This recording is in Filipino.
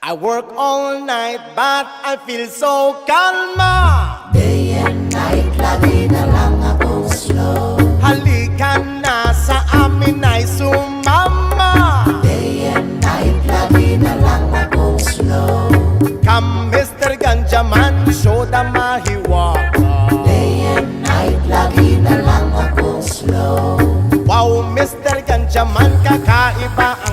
I work all night but I feel so kalma. Day and night, lagi na lang akong slow. Halika na sa amin ay sumama. Day and night, lagi na lang akong slow. Come Mr. Ganjaman, show the mahiwaga. Day and night, lagi na lang akong slow. Wow Mr. Ganjaman, kakaiba ang